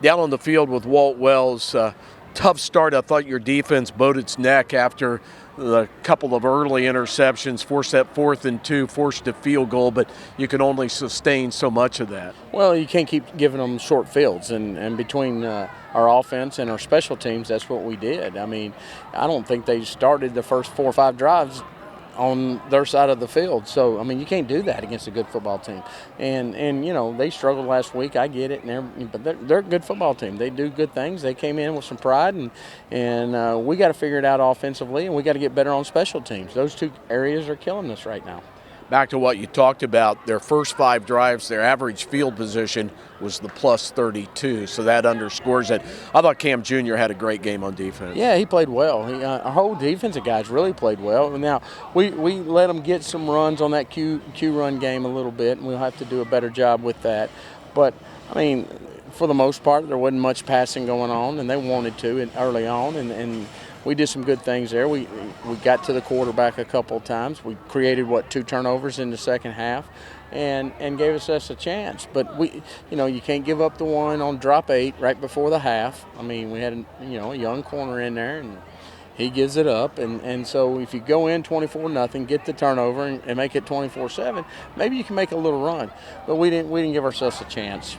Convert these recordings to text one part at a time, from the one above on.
down on the field with Walt Wells. Tough start. I thought your defense bowed its neck after a couple of early interceptions, forced that 4th and 2, forced a field goal, but you can only sustain so much of that. Well, you can't keep giving them short fields, and between our offense and our special teams, that's what we did. I mean, I don't think they started the first 4 or 5 drives on their side of the field. So, I mean, you can't do that against a good football team. And you know, they struggled last week. I get it, but they're a good football team. They do good things. They came in with some pride, and we got to figure it out offensively, and we got to get better on special teams. Those 2 areas are killing us right now. Back to what you talked about, their first 5 drives, their average field position was the plus 32, so that underscores it. I thought Cam Jr. had a great game on defense. Yeah, he played well. Our whole defensive guys really played well. Now, we let them get some runs on that Q run game a little bit, and we'll have to do a better job with that. But, I mean, for the most part, there wasn't much passing going on, and they wanted to early on, and we did some good things there. We got to the quarterback a couple of times. We created, 2 turnovers in the second half and gave us a chance. But, you can't give up the one on drop 8 right before the half. I mean, we had, a young corner in there, and he gives it up. And so if you go in 24-0, get the turnover and make it 24-7, maybe you can make a little run. But we didn't give ourselves a chance.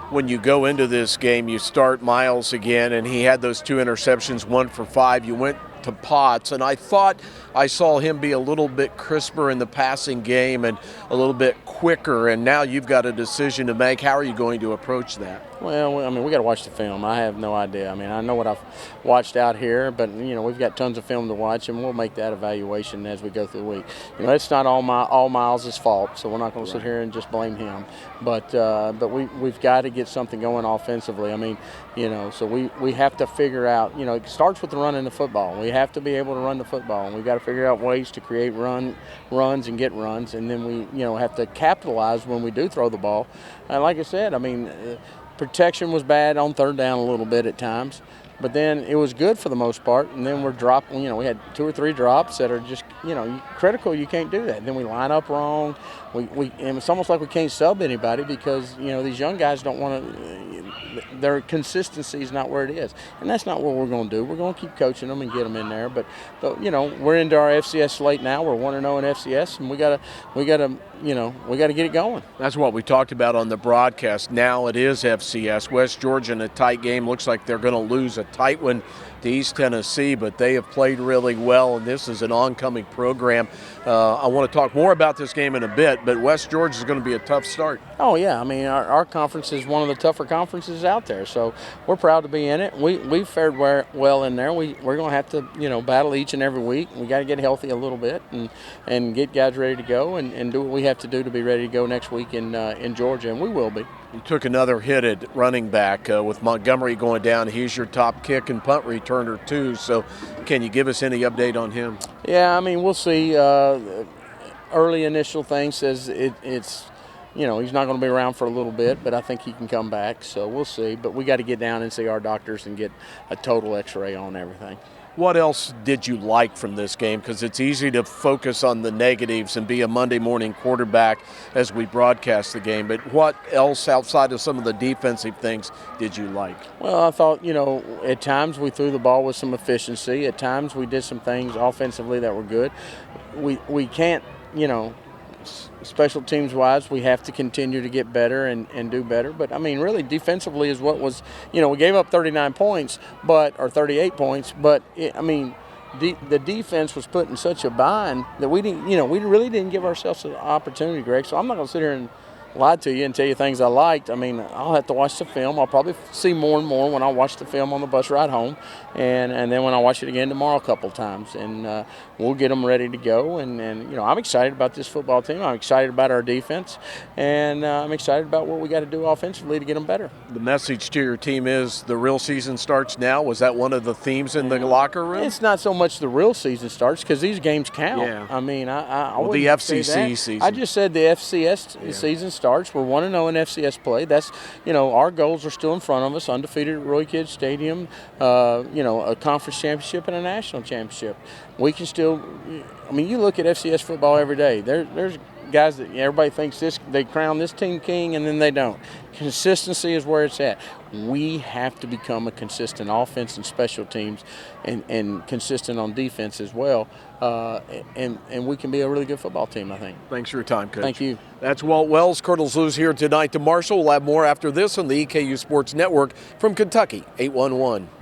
When you go into this game, you start Miles again, and he had those 2 interceptions, 1 for 5. You went to Potts, and I thought I saw him be a little bit crisper in the passing game and a little bit quicker, and now you've got a decision to make. How are you going to approach that? Well, I mean, we got to watch the film. I have no idea. I mean, I know what I've watched out here, but, we've got tons of film to watch, and we'll make that evaluation as we go through the week. It's not all Miles' fault, so we're not going to sit here and just blame him. But we've got to get something going offensively. I mean, so we have to figure out, it starts with the running the football. We have to be able to run the football, and we've got to figure out ways to create runs and get runs, and then we, have to capitalize when we do throw the ball. And like I said, I mean, protection was bad on 3rd down a little bit at times, but then it was good for the most part. And then we're dropping, we had 2 or 3 drops that are just, critical. You can't do that. And then we line up wrong. And it's almost like we can't sub anybody because, these young guys don't want to, their consistency is not where it is. And that's not what we're going to do. We're going to keep coaching them and get them in there. But we're into our FCS slate now. We're 1-0 in FCS, and we got to get it going. That's what we talked about on the broadcast. Now it is FCS. West Georgia in a tight game. Looks like they're going to lose a tight one to East Tennessee, but they have played really well, and this is an oncoming program. I want to talk more about this game in a bit, but West Georgia is going to be a tough start. Oh, yeah. I mean, our conference is one of the tougher conferences out there, so we're proud to be in it. We've fared well in there. We're going to have to, battle each and every week. We got to get healthy a little bit and get guys ready to go and do what we have to do to be ready to go next week in Georgia, and we will be. You took another hit at running back with Montgomery going down. He's your top kick and punt returner too. So can you give us any update on him? Yeah, I mean, we'll see. Early initial thing says it's he's not going to be around for a little bit, but I think he can come back. So we'll see. But we got to get down and see our doctors and get a total x-ray on everything. What else did you like from this game? Because it's easy to focus on the negatives and be a Monday morning quarterback as we broadcast the game. But what else outside of some of the defensive things did you like? Well, I thought, at times we threw the ball with some efficiency. At times we did some things offensively that were good. We can't, special teams wise, we have to continue to get better and do better. But I mean, really, defensively is what was, we gave up 39 points, or 38 points. But the defense was put in such a bind that we didn't, we really didn't give ourselves an opportunity, Greg. So I'm not going to sit here and lie to you and tell you things I liked. I mean, I'll have to watch the film. I'll probably see more and more when I watch the film on the bus ride home, and then when I watch it again tomorrow a couple times. And we'll get them ready to go. And I'm excited about this football team. I'm excited about our defense, and I'm excited about what we got to do offensively to get them better. The message to your team is the real season starts now. Was that one of the themes in the locker room? It's not so much the real season starts because these games count. Yeah. I mean, I the FCC season. I just said the FCS season starts. We're 1-0 in FCS play. That's, our goals are still in front of us. Undefeated at Roy Kidd Stadium, a conference championship and a national championship. We can still, you look at FCS football every day. There's guys that everybody thinks they crown this team king and then they don't. Consistency is where it's at. We have to become a consistent offense and special teams, and consistent on defense as well. And we can be a really good football team, I think. Thanks for your time, Coach. Thank you. That's Walt Wells. Colonels lose here tonight to Marshall. We'll have more after this on the EKU Sports Network from Kentucky, 811.